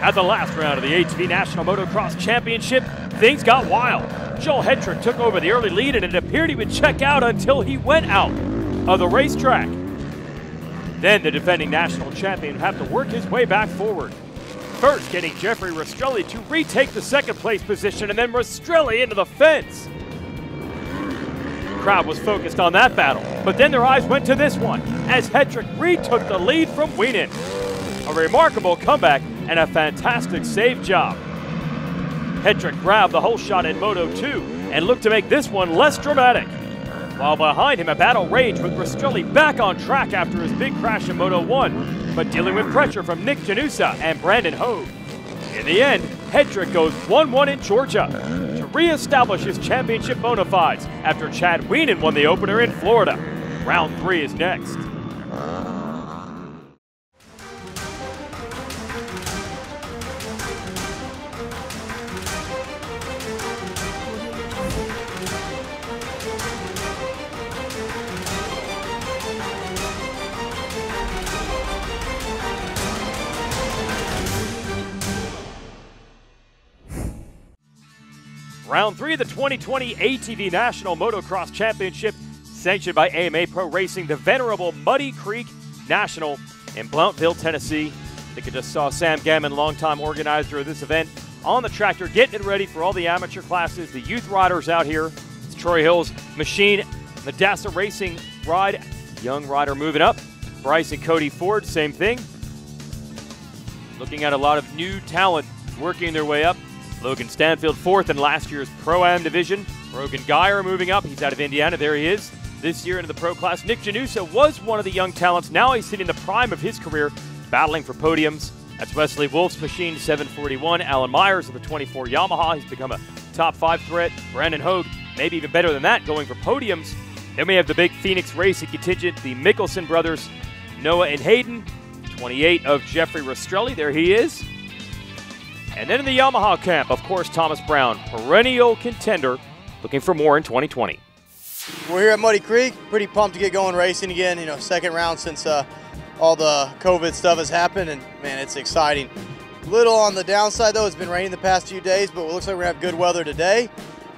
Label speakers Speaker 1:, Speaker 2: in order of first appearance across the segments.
Speaker 1: At the last round of the ATV National Motocross Championship, things got wild. Joel Hedrick took over the early lead, and it appeared he would check out until he went out of the racetrack. Then the defending national champion would have to work his way back forward. First getting Jeffrey Rastrelli to retake the second place position, and then Rastrelli into the fence. The crowd was focused on that battle, but then their eyes went to this one as Hedrick retook the lead from Wienen. A remarkable comeback and a fantastic save job. Hedrick grabbed the whole shot in Moto 2 and looked to make this one less dramatic. While behind him, a battle raged with Rastrelli back on track after his big crash in Moto 1, but dealing with pressure from Nick Janusa and Brandon HOAG. In the end, Hedrick goes 1-1 in Georgia to reestablish his championship bona fides after Chad Wienen won the opener in Florida. Round 3 is next. Round 3 of the 2020 ATV National Motocross Championship, sanctioned by AMA Pro Racing, the venerable Muddy Creek National in Blountville, Tennessee. I think I just saw Sam Gammon, longtime organizer of this event, on the tractor, getting it ready for all the amateur classes, the youth riders out here. It's Troy Hill's machine, the Dassa Racing ride. Young rider moving up. Bryce and Cody Ford, same thing. Looking at a lot of new talent working their way up. Logan Stanfield fourth in last year's Pro-Am division. Brogan Geyer moving up. He's out of Indiana. There he is. This year into the pro class. Nick Janusa was one of the young talents. Now he's sitting in the prime of his career, battling for podiums. That's Wesley Wolf's machine, 741. Alan Myers of the 24 Yamaha. He's become a top 5 threat. Brandon HOAG, maybe even better than that, going for podiums. Then we have the big Phoenix Racing contingent, the Mickelson brothers, Noah and Hayden. 28 of Jeffrey Rastrelli. There he is. And then in the Yamaha camp, of course, Thomas Brown, perennial contender, looking for more in 2020.
Speaker 2: We're here at Muddy Creek, pretty pumped to get going racing again. You know, second round since all the COVID stuff has happened, and man, it's exciting. Little on the downside though, it's been raining the past few days, but it looks like we're gonna have good weather today.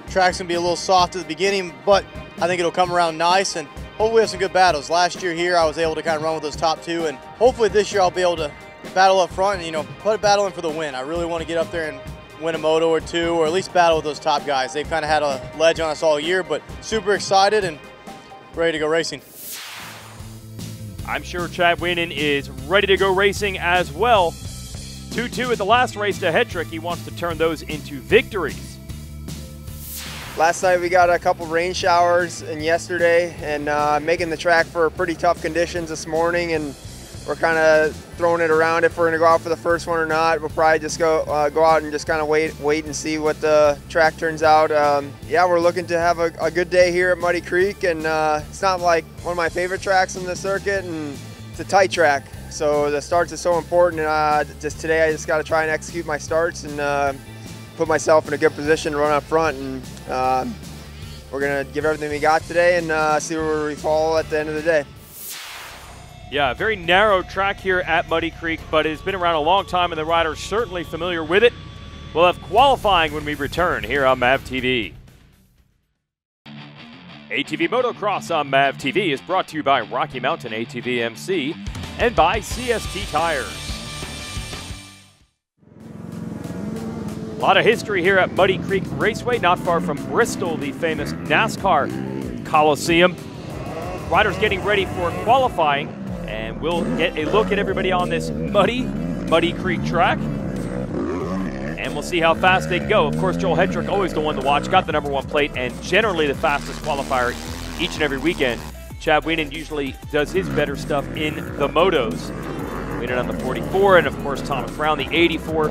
Speaker 2: Track's gonna be a little soft at the beginning, but I think it'll come around nice, and hopefully we have some good battles. Last year here, I was able to kind of run with those top 2, and hopefully this year I'll be able to battle up front and, you know, put a battle in for the win. I really want to get up there and win a moto or 2, or at least battle with those top guys. They've kind of had a ledge on us all year, but super excited and ready to go racing.
Speaker 1: I'm sure Chad Wienen is ready to go racing as well. 2-2 at the last race to Hedrick. He wants to turn those into victories.
Speaker 3: Last night we got a couple rain showers, and yesterday, and making the track for pretty tough conditions this morning, and we're kind of throwing it around if we're going to go out for the first one or not. We'll probably just go out and just kind of wait and see what the track turns out. Yeah, we're looking to have a good day here at Muddy Creek, and it's not like one of my favorite tracks in the circuit, and it's a tight track. So the starts is so important, and just today I just got to try and execute my starts and put myself in a good position to run up front. And we're going to give everything we got today and see where we fall at the end of the day.
Speaker 1: Yeah, a very narrow track here at Muddy Creek, but it's been around a long time, and the riders certainly familiar with it. We'll have qualifying when we return here on MAV TV. ATV Motocross on MAV TV is brought to you by Rocky Mountain ATVMC and by CST Tires. A lot of history here at Muddy Creek Raceway, not far from Bristol, the famous NASCAR Coliseum. Riders getting ready for qualifying. And we'll get a look at everybody on this Muddy Creek track. And we'll see how fast they can go. Of course, Joel Hedrick, always the one to watch, got the #1 plate and generally the fastest qualifier each and every weekend. Chad Wienen usually does his better stuff in the motos. Wienen on the 44, and of course Thomas Brown, the 84.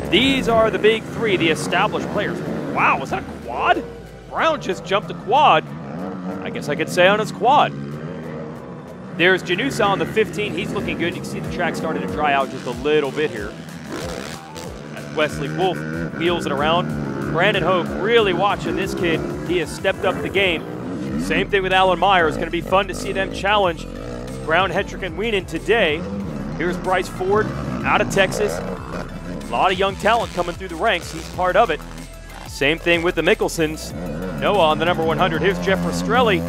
Speaker 1: These are the big 3, the established players. Wow, was that a quad? Brown just jumped a quad. I guess I could say on his quad. There's Janusa on the 15. He's looking good. You can see the track starting to dry out just a little bit here. As Wesley Wolf wheels it around. Brandon HOAG really watching this kid. He has stepped up the game. Same thing with Alan Myers. It's going to be fun to see them challenge Brown, Hedrick, and Wienen today. Here's Bryce Ford out of Texas. lot of young talent coming through the ranks. He's part of it. Same thing with the Mickelsons. Noah on the number 100. Here's Jeff Rastrelli.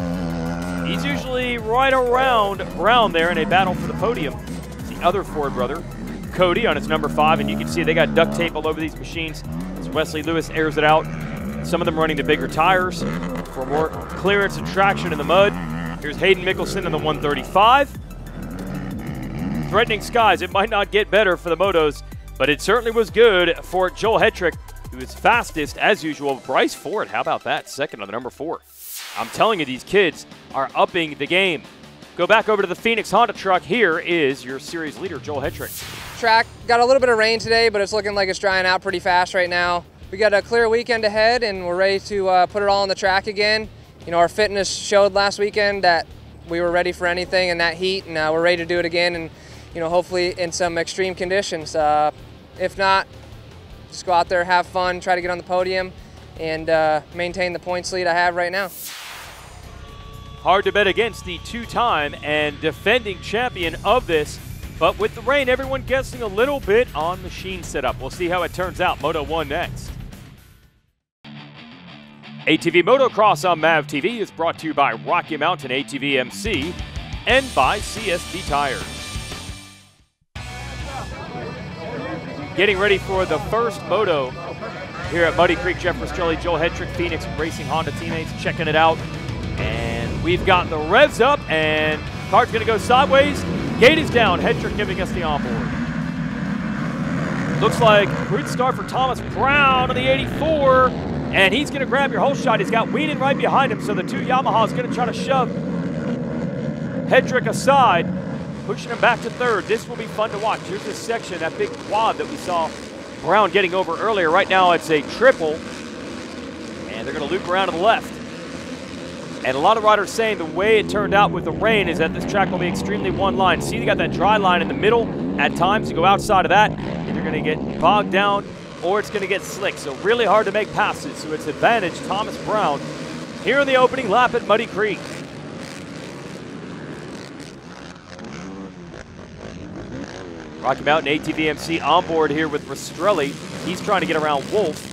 Speaker 1: He's usually right around Brown there in a battle for the podium. The other Ford brother, Cody, on his number 5, and you can see they got duct tape all over these machines as Wesley Lewis airs it out. Some of them running the bigger tires for more clearance and traction in the mud. Here's Hayden Mickelson in the 135. Threatening skies. It might not get better for the motos, but it certainly was good for Joel Hetrick, who is fastest as usual. Bryce Ford, how about that? Second on the number 4. I'm telling you, these kids are upping the game. Go back over to the Phoenix Honda truck. Here is your series leader, Joel Hetrick.
Speaker 4: Track got a little bit of rain today, but it's looking like it's drying out pretty fast right now. We got a clear weekend ahead, and we're ready to put it all on the track again. You know, our fitness showed last weekend that we were ready for anything in that heat, and we're ready to do it again, and you know, hopefully in some extreme conditions. If not, just go out there, have fun, try to get on the podium, and maintain the points lead I have right now.
Speaker 1: Hard to bet against the 2-time and defending champion of this, but with the rain, everyone guessing a little bit on machine setup. We'll see how it turns out. Moto 1 next. ATV Motocross on MAV TV is brought to you by Rocky Mountain ATVMC and by CST Tires. Getting ready for the first moto here at Muddy Creek. Jeff Rastrelli, Joel Hetrick, Phoenix Racing Honda teammates checking it out. And we've got the revs up, and car's going to go sideways. Gate is down. Hetrick giving us the onboard. Looks like good start for Thomas Brown on the 84, and he's going to grab your whole shot. He's got Wienen right behind him, so the 2 Yamahas going to try to shove Hetrick aside, pushing him back to 3rd. This will be fun to watch. Here's this section, that big quad that we saw Brown getting over earlier. Right now it's a triple, and they're going to loop around to the left. And a lot of riders saying the way it turned out with the rain is that this track will be extremely one line. See, they got that dry line in the middle. At times, you go outside of that, and you're going to get bogged down, or it's going to get slick. So really hard to make passes. So it's advantage Thomas Brown here in the opening lap at Muddy Creek. Rocky Mountain ATVMC on board here with Rastrelli. He's trying to get around Wolf.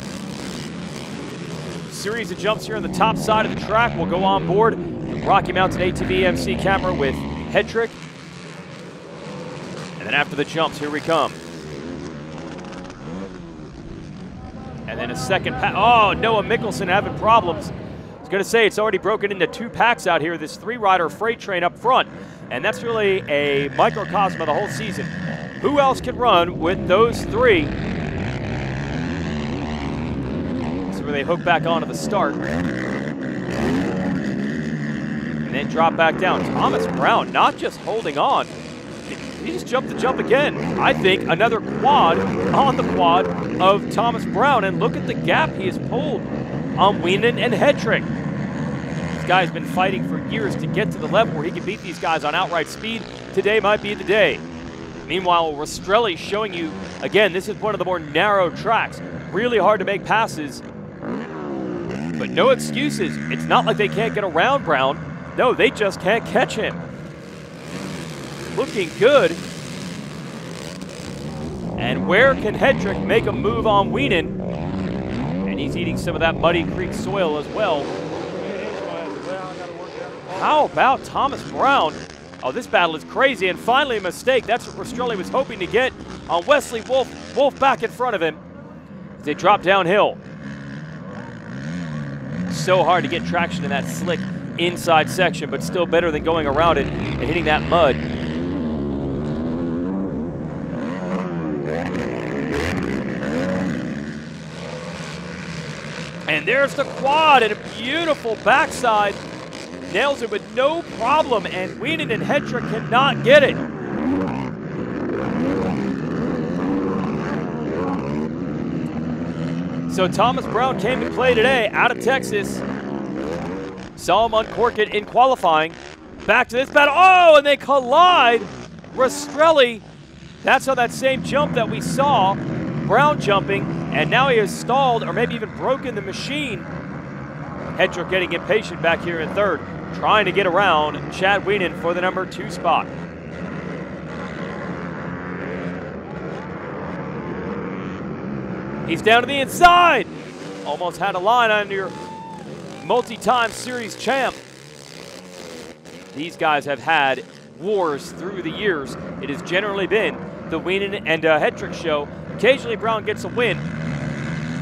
Speaker 1: Series of jumps here on the top side of the track will go on board. The Rocky Mountain ATVMC camera with Hetrick. And then after the jumps, here we come. And then a second pack. Oh, Noah Mickelson having problems. I was going to say it's already broken into 2 packs out here. This 3-rider freight train up front. And that's really a microcosm of the whole season. Who else can run with those 3? So where they hook back onto the start. And then drop back down. Thomas Brown not just holding on. He just jumped the jump again. I think another quad on the quad of Thomas Brown. And look at the gap he has pulled on Wienen and Hetrick. This guy's been fighting for years to get to the level where he can beat these guys on outright speed. Today might be the day. Meanwhile, Rastrelli showing you, again, this is one of the more narrow tracks. Really hard to make passes, but no excuses. It's not like they can't get around Brown. No, they just can't catch him. Looking good. And where can Hetrick make a move on Wienen? And he's eating some of that Muddy Creek soil as well. How about Thomas Brown? Oh, this battle is crazy, and finally a mistake. That's what Rastrelli was hoping to get on Wesley Wolf. Wolf back in front of him as they drop downhill. So hard to get traction in that slick inside section, but still better than going around it and hitting that mud. And there's the quad and a beautiful backside. Nails it with no problem, and Wienen and Hetrick cannot get it. So Thomas Brown came to play today out of Texas. Saw him uncork it in qualifying. Back to this battle. Oh, and they collide. Rastrelli, that's how that same jump that we saw, Brown jumping, and now he has stalled or maybe even broken the machine. Hetrick getting impatient back here in 3rd. Trying to get around Chad Wienen for the number 2 spot. He's down to the inside. Almost had a line on your multi-time series champ. These guys have had wars through the years. It has generally been the Wienen and Hedrick show. Occasionally Brown gets a win,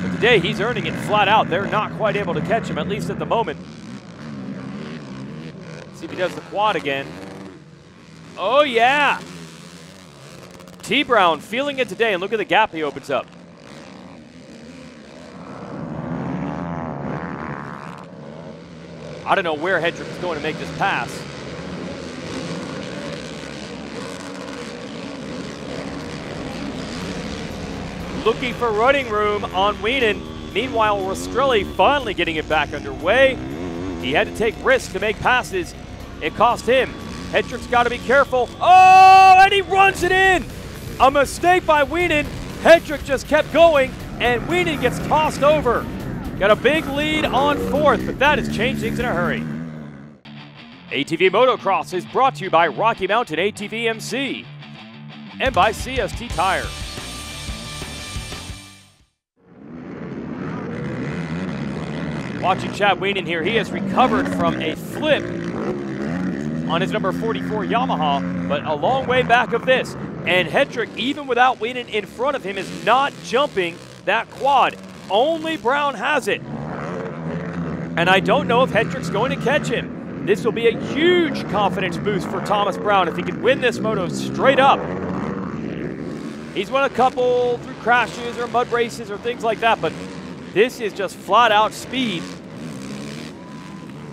Speaker 1: but today he's earning it flat out. They're not quite able to catch him, at least at the moment. See if he does the quad again. Oh yeah! T. Brown feeling it today, and look at the gap he opens up. I don't know where Hedrick is going to make this pass. Looking for running room on Wienen. Meanwhile, Rastrelli finally getting it back underway. He had to take risks to make passes. It cost him. Hedrick's got to be careful. Oh, and he runs it in. A mistake by Wienen. Hedrick just kept going, and Wienen gets tossed over. Got a big lead on fourth, but that has changed things in a hurry. ATV Motocross is brought to you by Rocky Mountain ATVMC and by CST Tire. Watching Chad Wienen here, he has recovered from a flip on his number 44 Yamaha, but a long way back of this. And Hedrick, even without Wienen in front of him, is not jumping that quad. Only Brown has it. And I don't know if Hedrick's going to catch him. This will be a huge confidence boost for Thomas Brown if he can win this moto straight up. He's won a couple through crashes or mud races or things like that, but this is just flat out speed.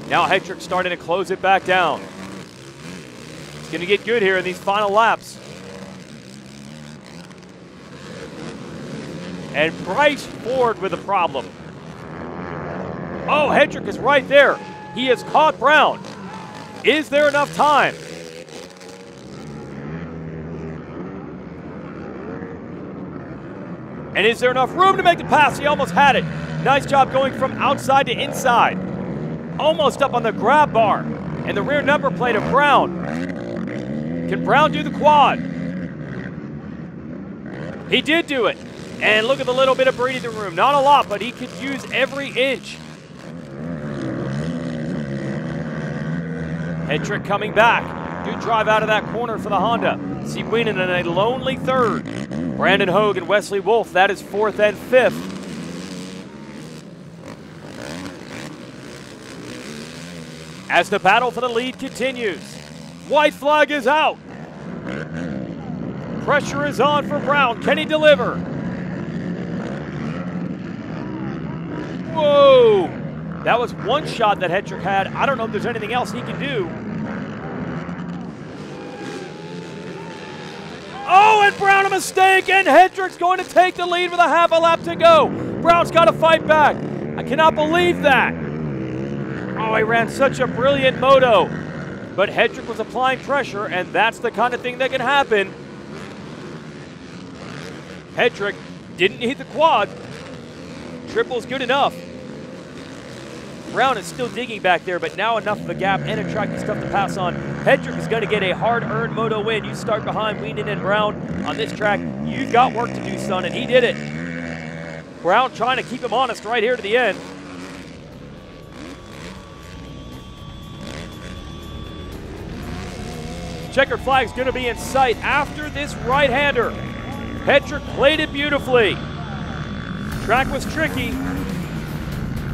Speaker 1: Now Hedrick starting to close it back down. It's going to get good here in these final laps. And Bryce Ford with a problem. Oh, Hedrick is right there. He has caught Brown. Is there enough time? And is there enough room to make the pass? He almost had it. Nice job going from outside to inside. Almost up on the grab bar and the rear number plate of Brown. Can Brown do the quad? He did do it. And look at the little bit of breathing room. Not a lot, but he could use every inch. Hedrick coming back. Good drive out of that corner for the Honda. See Wienen in a lonely third. Brandon Hoag and Wesley Wolf, that is fourth and fifth. As the battle for the lead continues. White flag is out. Pressure is on for Brown. Can he deliver? Whoa! That was one shot that Hedrick had. I don't know if there's anything else he can do. Oh, and Brown a mistake, and Hedrick's going to take the lead with a half a lap to go. Brown's got to fight back. I cannot believe that. Oh, he ran such a brilliant moto. But Hedrick was applying pressure, and that's the kind of thing that can happen. Hedrick didn't hit the quad. Triple's good enough. Brown is still digging back there, but now enough of a gap and attractive stuff to pass on. Hedrick is going to get a hard-earned moto win. You start behind Wienen and Brown on this track. You've got work to do, son, and he did it. Brown trying to keep him honest right here to the end. Checkered flag's going to be in sight after this right-hander. Hedrick played it beautifully. Track was tricky.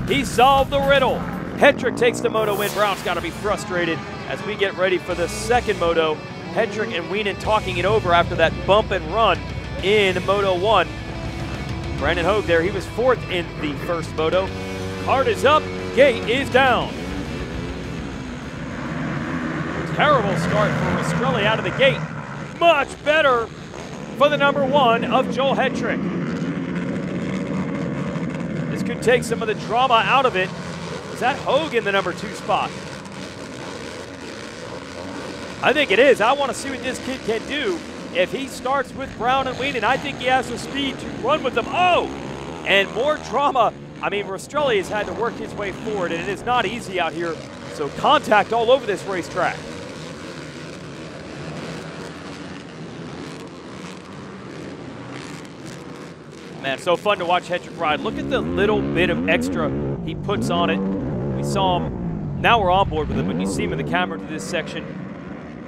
Speaker 1: He solved the riddle. Hedrick takes the moto win. Brown's got to be frustrated as we get ready for the second moto. Hedrick and Wienen talking it over after that bump and run in Moto 1. Brandon Hoag there, he was fourth in the first moto. Card is up, gate is down. Terrible start for Rastrelli out of the gate. Much better for the number 1 of Joel Hedrick. This could take some of the drama out of it. Is that Hoag in the number 2 spot? I think it is. I want to see what this kid can do if he starts with Brown and Wienen. I think he has the speed to run with them. Oh, and more drama. I mean, Rastrelli has had to work his way forward, and it is not easy out here. So contact all over this racetrack. Man, so fun to watch Hedrick ride. Look at the little bit of extra he puts on it. We saw him, now we're on board with him, but you see him in the camera to this section.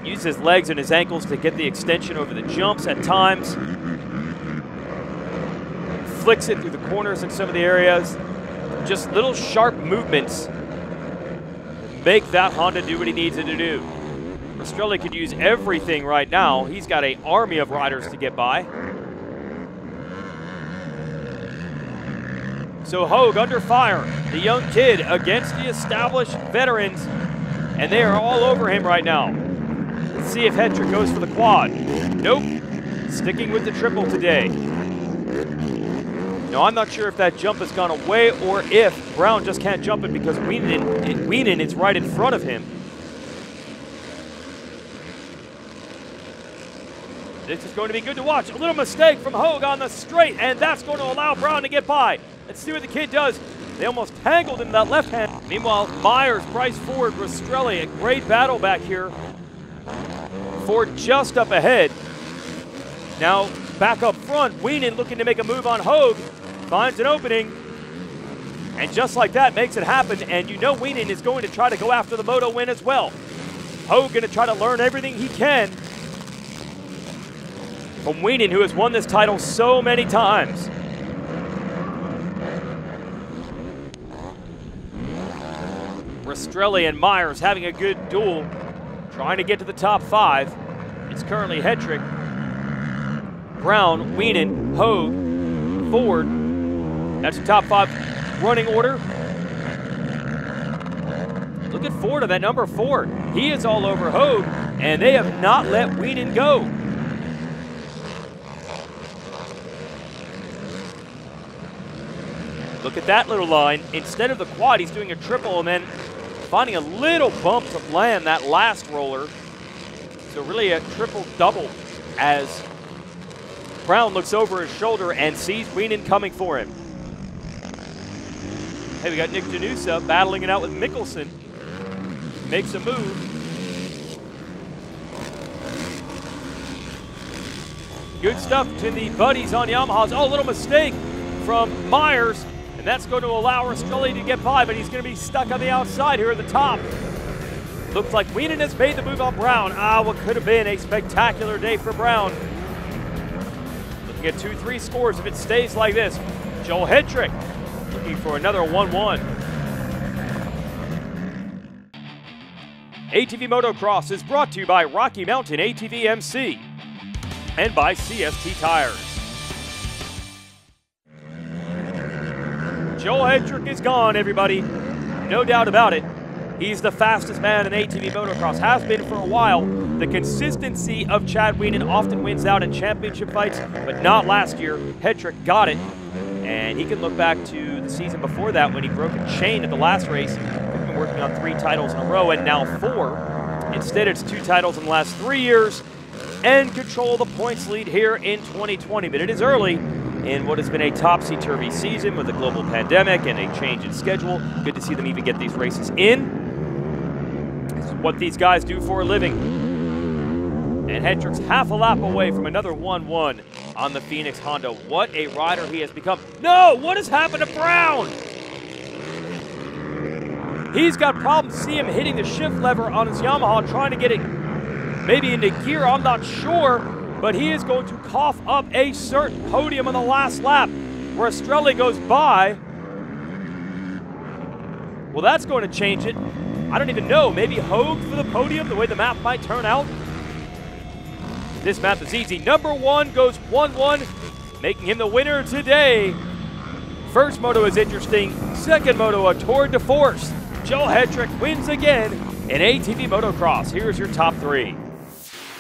Speaker 1: Use his legs and his ankles to get the extension over the jumps at times. Flicks it through the corners in some of the areas. Just little sharp movements make that Honda do what he needs it to do. Rastrelli could use everything right now. He's got an army of riders to get by. So HOAG under fire, the young kid against the established veterans, and they are all over him right now. Let's see if Hedrick goes for the quad. Nope, sticking with the triple today. No, I'm not sure if that jump has gone away or if Brown just can't jump it because Wienen is right in front of him. This is going to be good to watch. A little mistake from HOAG on the straight, and that's going to allow Brown to get by. Let's see what the kid does. They almost tangled in that left hand. Meanwhile, Myers, Bryce Ford, Rastrelli, a great battle back here. Ford just up ahead. Now back up front, Wienen looking to make a move on HOAG. Finds an opening. And just like that, makes it happen. And you know Wienen is going to try to go after the Moto win as well. HOAG going to try to learn everything he can from Wienen, who has won this title so many times. Rastrelli and Myers having a good duel, trying to get to the top 5. It's currently Hedrick, Brown, Wienen, HOAG, Ford. That's the top 5 running order. Look at Ford on that number 4. He is all over HOAG, and they have not let Wienen go. Look at that little line. Instead of the quad, he's doing a triple and then finding a little bump to land that last roller. So really a triple-double as Brown looks over his shoulder and sees Wienen coming for him. Hey, we got Nick Janusa battling it out with Mickelson. Makes a move. Good stuff to the buddies on Yamahas. Oh, a little mistake from Myers. And that's going to allow Rastrelli to get by, but he's going to be stuck on the outside here at the top. Looks like Wienen has made the move on Brown. What could have been a spectacular day for Brown. Looking at 2-3 scores if it stays like this. Joel Hedrick looking for another 1-1. ATV Motocross is brought to you by Rocky Mountain ATVMC and by CST Tires. Joel Hedrick is gone, everybody. No doubt about it. He's the fastest man in ATV Motocross, has been for a while. The consistency of Chad Wienen often wins out in championship fights, but not last year. Hedrick got it, and he can look back to the season before that when he broke a chain at the last race. He's been working on 3 titles in a row, and now 4. Instead, it's 2 titles in the last 3 years, and control the points lead here in 2020. But it is early in what has been a topsy-turvy season with a global pandemic and a change in schedule. Good to see them even get these races in. This is what these guys do for a living. And Hedrick's half a lap away from another 1-1 on the Phoenix Honda. What a rider he has become. No, what has happened to Brown? He's got problems. See him hitting the shift lever on his Yamaha, trying to get it maybe into gear, I'm not sure. But he is going to cough up a certain podium on the last lap. Rastrelli goes by. Well, that's going to change it. I don't even know. Maybe HOAG for the podium, the way the map might turn out. This map is easy. Number 1 goes 1-1, making him the winner today. First moto is interesting. Second moto, a tour de force. Joel Hedrick wins again in ATV Motocross. Here's your top 3.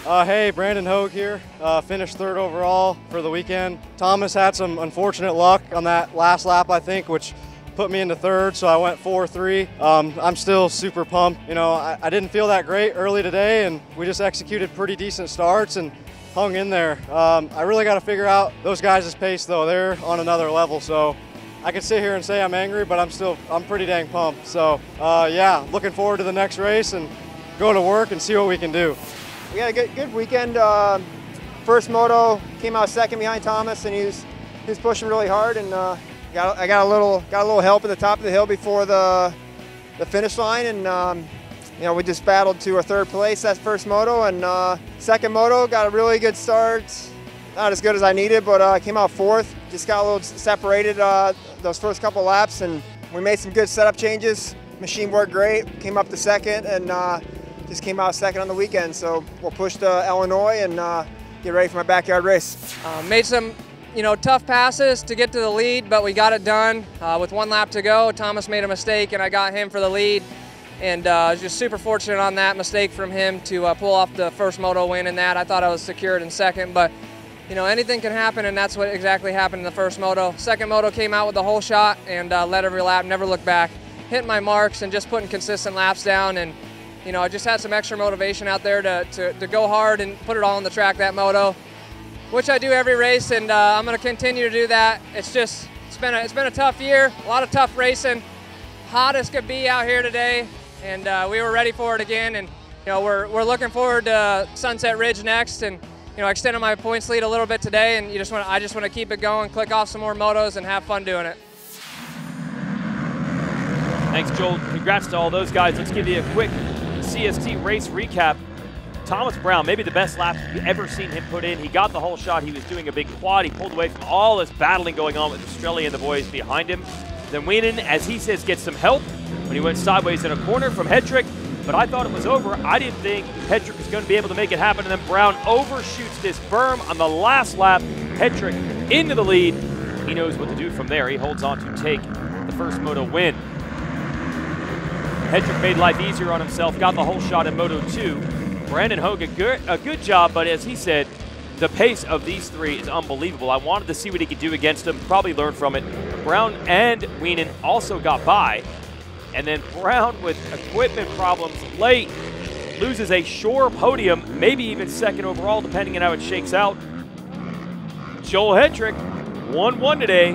Speaker 5: Hey, Brandon HOAG here. Finished 3rd overall for the weekend. Thomas had some unfortunate luck on that last lap, I think, which put me into 3rd, so I went 4-3. I'm still super pumped. You know, I didn't feel that great early today, and we just executed pretty decent starts and hung in there. I really got to figure out those guys' pace, though. They're on another level, so I could sit here and say I'm angry, but I'm pretty dang pumped. So, yeah, looking forward to the next race and go to work and see what we can do.
Speaker 3: We had a good weekend. First moto, came out 2nd behind Thomas, and he was was pushing really hard, and I got a little help at the top of the hill before the finish line, and you know, we just battled to a third place that first moto, and second moto got a really good start. Not as good as I needed, but I came out fourth. Just got a little separated those first couple laps, and we made some good setup changes. Machine worked great. Came up to second, and just came out second on the weekend. So we'll push to Illinois and get ready for my backyard race.
Speaker 4: Made some, tough passes to get to the lead, but we got it done. With 1 lap to go, Thomas made a mistake, and I got him for the lead. And I was just super fortunate on that mistake from him to pull off the first moto win in that. I thought I was secured in second, but anything can happen, and that's what exactly happened in the first moto. Second moto came out with the whole shot and led every lap, never looked back. Hit my marks and just putting consistent laps down, and I just had some extra motivation out there to go hard and put it all on the track that moto, which I do every race, and I'm going to continue to do that. It's been a tough year, a lot of tough racing, hot as could be out here today. And we were ready for it again, and we're looking forward to Sunset Ridge next, and extending my points lead a little bit today. And I just want to keep it going, click off some more motos, and have fun doing it.
Speaker 1: Thanks, Joel. Congrats to all those guys. Let's give you a quick CST race recap. Thomas Brown, maybe the best lap you've ever seen him put in. He got the whole shot. He was doing a big quad. He pulled away from all this battling going on with Australia and the boys behind him. Then Wienen, as he says, gets some help when he went sideways in a corner from Hedrick, but I thought it was over. I didn't think Hedrick was going to be able to make it happen, and then Brown overshoots this berm on the last lap. Hedrick into the lead. He knows what to do from there. He holds on to take the first moto win. Hedrick made life easier on himself, got the whole shot in Moto 2. Brandon Hoag, a good job, but as he said, the pace of these three is unbelievable. I wanted to see what he could do against them, probably learn from it. Brown and Wienen also got by. And then Brown, with equipment problems late, loses a sure podium, maybe even second overall, depending on how it shakes out. Joel Hedrick, 1-1 today,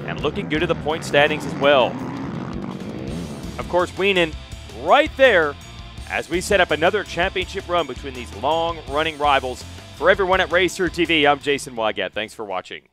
Speaker 1: and looking good at the point standings as well. Of course, Wienen right there as we set up another championship run between these long-running rivals. For everyone at Racer TV, I'm Jason Wygant. Thanks for watching.